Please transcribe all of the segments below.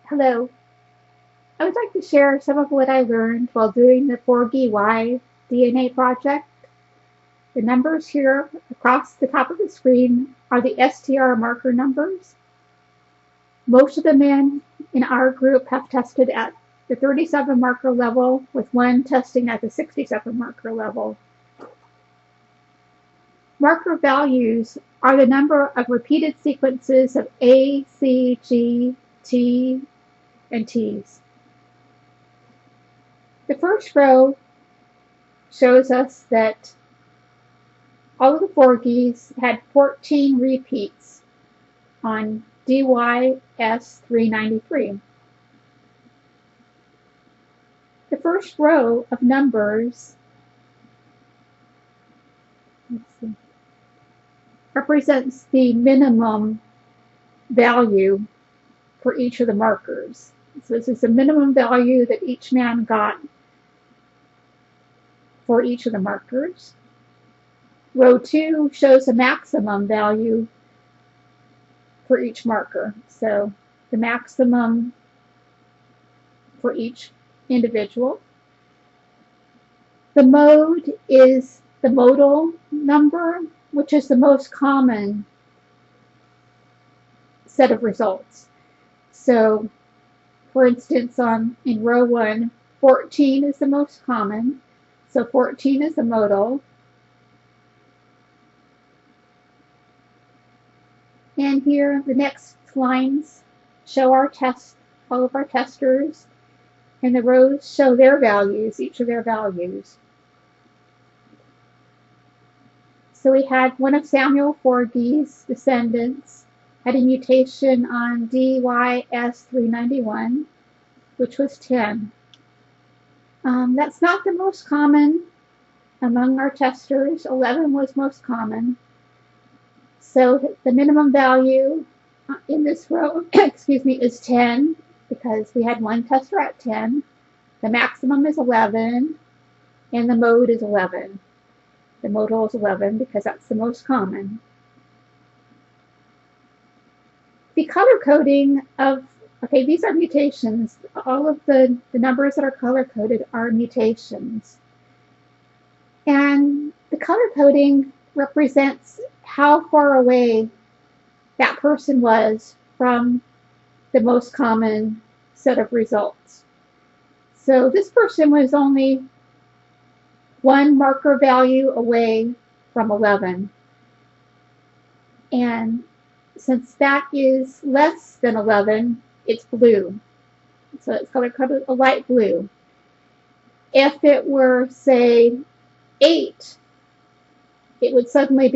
Hello. I would like to share some of what I learned while doing the 4GY DNA project. The numbers here across the top of the screen are the STR marker numbers. Most of the men in our group have tested at the 37 marker level, with one testing at the 67 marker level. Marker values are the number of repeated sequences of A, C, G, T, and T's. The first row shows us that all of the Forgies had 14 repeats on DYS393. The first row of numbers represents the minimum value for each of the markers. So this is the minimum value that each man got for each of the markers. Row 2 shows the maximum value for each marker. So the maximum for each individual. The mode is the modal number, which is the most common set of results. So, for instance, in row 1, 14 is the most common. So 14 is the modal. And here the next lines show our test, all of our testers, and the rows show their values, each of their values. So we had one of Samuel Forgie's descendants had a mutation on DYS391, which was 10. That's not the most common among our testers. 11 was most common. So the minimum value in this row, excuse me, is 10 because we had one tester at 10. The maximum is 11, and the mode is 11. The modal is 11 because that's the most common. The color coding of, okay, these are mutations. All of the numbers that are color coded are mutations. And the color coding represents how far away that person was from the most common set of results. So this person was only one marker value away from 11. And since that is less than 11, it's blue. So it's color coded a light blue. If it were, say, 8, it would suddenly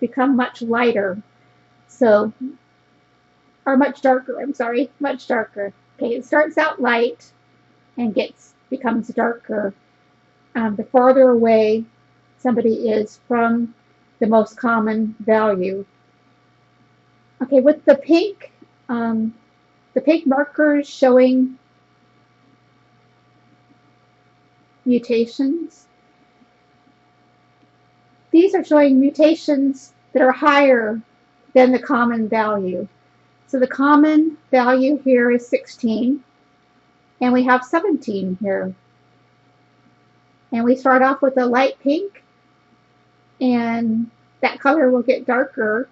become much lighter. So, or much darker, I'm sorry, much darker. Okay, it starts out light and becomes darker the farther away somebody is from the most common value. Okay, with the pink markers showing mutations. These are showing mutations that are higher than the common value. So the common value here is 16, and we have 17 here. And we start off with a light pink, and that color will get darker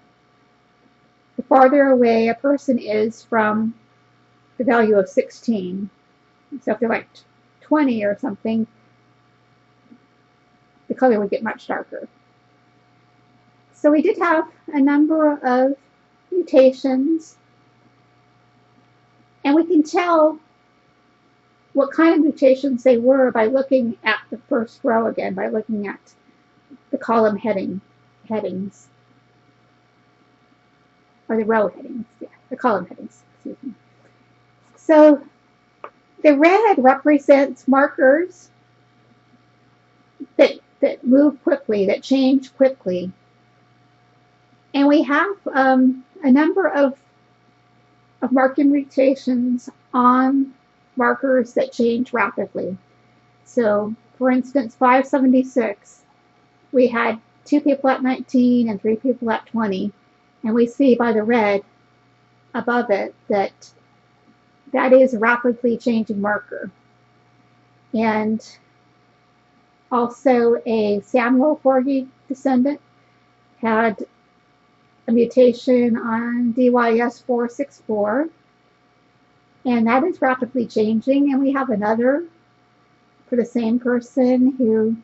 the farther away a person is from the value of 16. So if they're like 20 or something, the color would get much darker. So we did have a number of mutations, and we can tell what kind of mutations they were by looking at the first row again, by looking at the column headings, or the row headings, yeah, the column headings, excuse me. So the red represents markers that move quickly, that change quickly. And we have a number of marking mutations on markers that change rapidly. So, for instance, 576, we had 2 people at 19 and 3 people at 20. And we see by the red above it that that is a rapidly changing marker. And also a Samuel Forgy descendant had a mutation on DYS464, and that is rapidly changing. And we have another for the same person who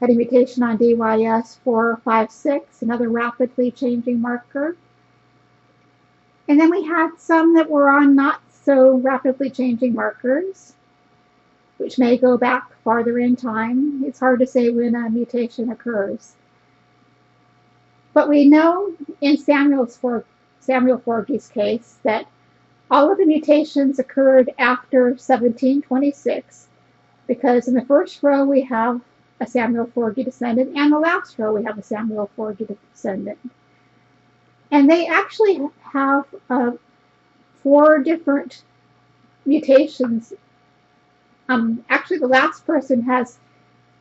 had a mutation on DYS456, another rapidly changing marker. And then we had some that were on not so rapidly changing markers, which may go back farther in time. It's hard to say when a mutation occurs. But we know in Samuel Forgy's case that all of the mutations occurred after 1726, because in the first row we have a Samuel Forgy descendant, and the last row we have a Samuel Forgy descendant. And they actually have 4 different mutations. Actually, the last person has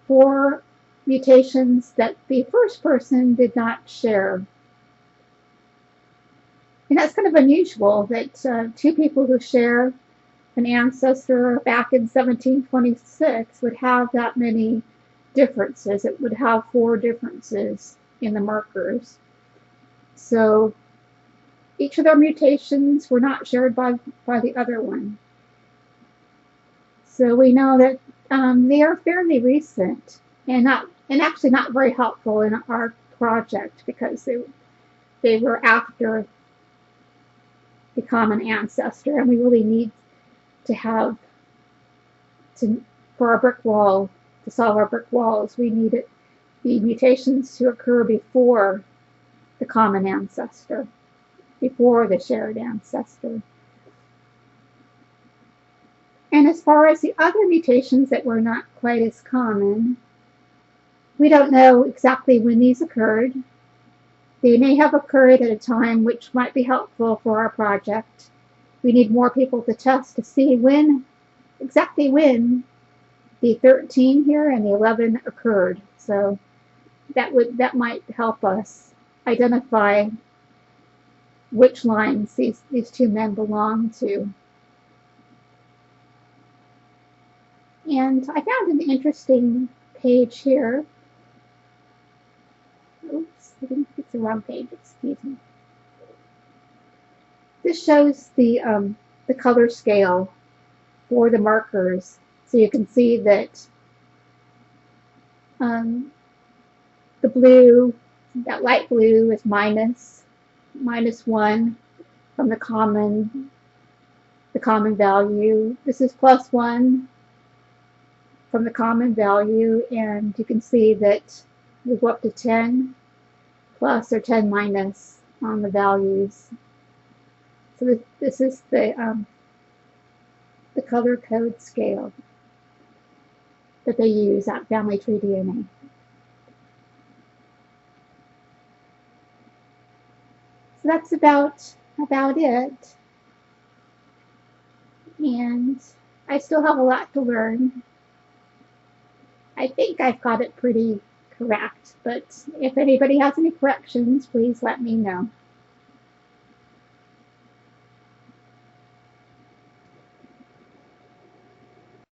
4 mutations that the first person did not share. And that's kind of unusual that 2 people who share an ancestor back in 1726 would have that many differences. It would have 4 differences in the markers. So each of their mutations were not shared by the other one. So we know that they are fairly recent and actually not very helpful in our project, because they were after the common ancestor, and we really need to have for our brick wall, to solve our brick walls, we need the mutations to occur before the common ancestor, before the shared ancestor. And as far as the other mutations that were not quite as common, we don't know exactly when these occurred. They may have occurred at a time which might be helpful for our project. We need more people to test to see exactly when the 13 here and the 11 occurred. So that might help us identify which lines these 2 men belong to. And I found an interesting page here. Oops, I think it's the wrong page, excuse me. This shows the color scale for the markers. So you can see that the blue, that light blue, is -1 from the common value. This is +1 from the common value, and you can see that we go up to 10 plus or 10 minus on the values. So this is the color code scale that they use at Family Tree DNA. So that's about it. And I still have a lot to learn. I think I've got it pretty correct, but if anybody has any corrections, please let me know.